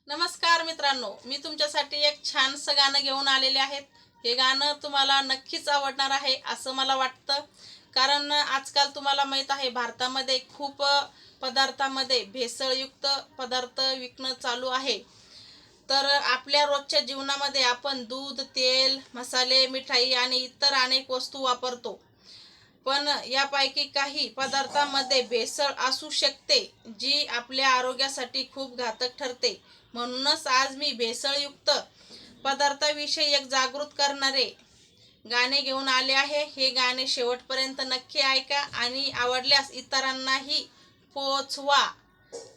नमस्कार मित्रांनो, मी तुमच्यासाठी एक छानसं गाणं घेऊन आलेले आहेत. हे गाणं तुम्हाला नक्कीच आवडणार आहे असं मला वाटतं. कारण आजकाल तुम्हाला माहीत आहे भारतामध्ये खूप पदार्थामध्ये भेसळयुक्त पदार्थ विकणं चालू आहे. तर आपल्या रोजच्या जीवनामध्ये आपण दूध, तेल, मसाले, मिठाई आणि इतर अनेक वस्तू वापरतो. पण यापैकी काही पदार्थांमध्ये भेसळ असू शकते, जी आपल्या आरोग्यासाठी खूप घातक ठरते. म्हणूनच आज मी भेसळयुक्त पदार्थाविषयी एक जागृत करणारे गाणे घेऊन आले आहे. हे गाणे शेवटपर्यंत नक्की ऐका आणि आवडल्यास इतरांनाही पोचवा.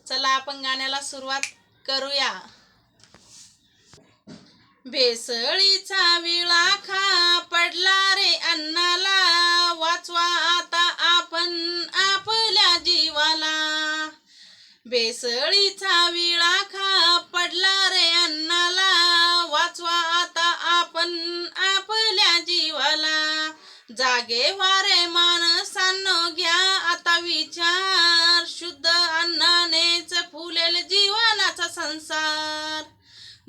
चला आपण गाण्याला सुरुवात करूया. भेसळीचा विळखा पडला रे अन्नाला, वाचवा आता आपण आपल्या जीवाला. भेसळीचा विळखा पडला रे अन्नाला, वाचवा आता आपण आपल्या जीवाला. जागे वारे माणसांनो घ्या आता विचार, शुद्ध अन्नानेच फुलेल जीवनाचा संसार.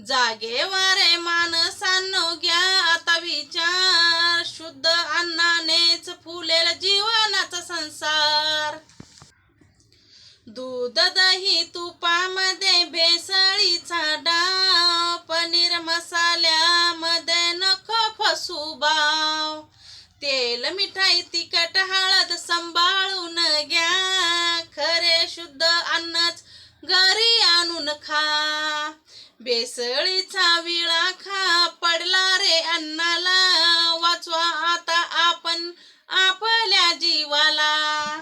जागे वारे माणसांनो घ्या आता विचार, शुद्ध अन्नानेच फुलेल जीवनाचा संसार. दूध, दही, तुपामध्ये भेसळीचा डाव, पनीर मसाल्यामध्ये नको फसू बाव. तेल, मिठाई, तिखट, हळद सांभाळून घ्या, खरे शुद्ध अन्नच घरी आणून खा. भेसळीचा विळखा पडला रे अन्नाला, वाचवा आता आपण आपल्या जीवाला.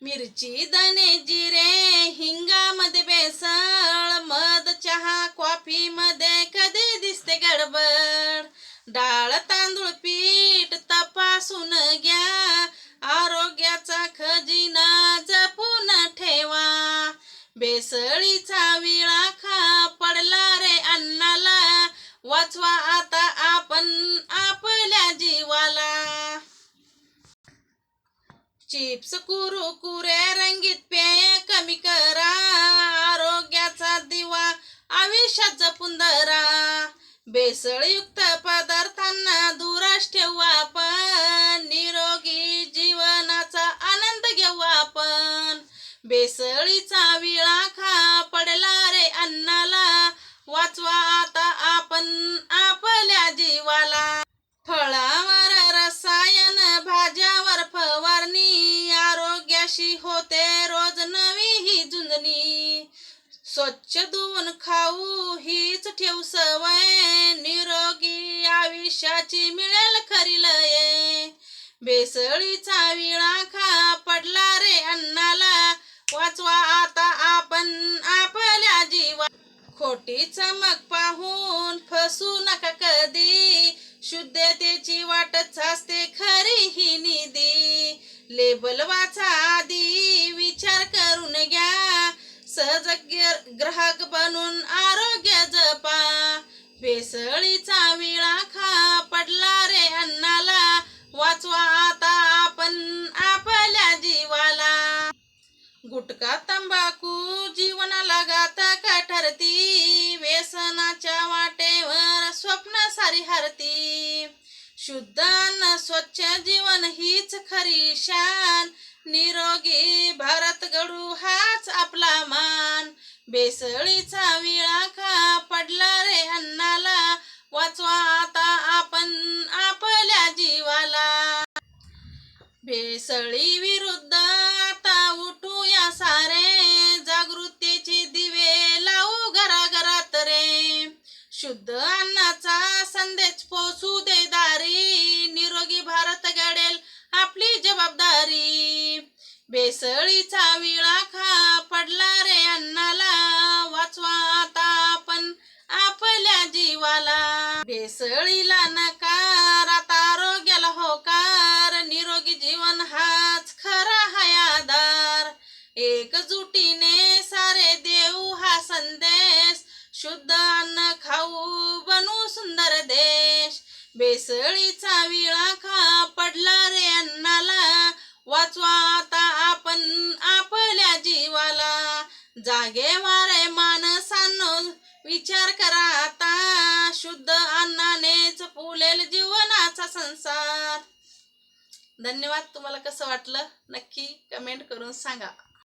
मिरची, धने, जिरे, हिंगामध्ये भेसळ, मध, चहा, कॉफीमध्ये कधी दिसते गडबड. डाळ, तांदूळ, पीठ तपासून घ्या, आरोग्याचा खजिना जपून ठेवा. भेसळीचा विळखा पडला रे अन्नाला, वाचवा आता आपण आपल्या जीवाला. चिप्स, कुरकुरे, रंगीत पेय कमी करा, आरोग्याचा दिवा आयुष्यात जपून धरा. भेसळयुक्त पदार्थांना दूरच ठेवू आपण, निरोगी जीवनाचा आनंद घेऊ आपण. भेसळीचा विळखा पडला रे अन्नाला, वाचवा आता आपण आपल्या जीवाला. फळावर रसायन, भाज्यावर फवारणी, आरोग्याशी होते रोज नवी ही झुंजणी. स्वच्छ धुवून खाऊ हीच ठेव सवय, निरोगी आयुष्याची मिळेल खरी लय. भेसळीचा विळखा पडला रे अन्नाला, वाचवा आता आपण आपल्या जीवा. खोटी चमक पाहून फसू नका कधी, शुद्धतेची वाटच असते खरी ही निधी. लेबल वाचा आधी, विचार करून घ्या, सहज ग्राहक बनून आरोग्य जपा. भेसळीचा विळखा पडला रे अन्नाला, वाचवा आता आपण आपल्या जीवाला. गुटखा, तंबाखू जीवनाला घातक ठरती, व्यसनाच्या वाटेवर स्वप्न सारी हरती. शुद्ध अन्न, स्वच्छ जीवन हीच खरी शान, निरोगी भारत घडू हाच आपला मान. भेसळीचा विळखा पडला रे अन्नाला, वाचवा आता आपण आपल्या जीवाला. भेसळी विरुद्ध आता उठूया सारे, जागृतीचे दिवे लावू घराघरात रे. शुद्ध अन्नाचा संदेश पोचू दे दारी, निरोगी भारत घडेल आपली जबाबदारी. भेसळीचा विळखा पडला रे अन्नाला, वाचवा आता आपण आपल्या जीवाला. भेसळीला नकार, आता आरोग्याला होकार, निरोगी जीवन हाच खरा हाय आधार. एकजुटीने सारे देऊ हा संदेश, शुद्ध अन्न खाऊ बनू सुंदर देश. भेसळीचा विळखा पडला रे अन्नाला, वाचवा आता आपण आपल्या जीवाला. जागे वारे माणसांनो विचार करा आता, शुद्ध अन्नानेच फुलेल जीवनाचा संसार. धन्यवाद. तुम्हाला कसं वाटलं नक्की कमेंट करून सांगा.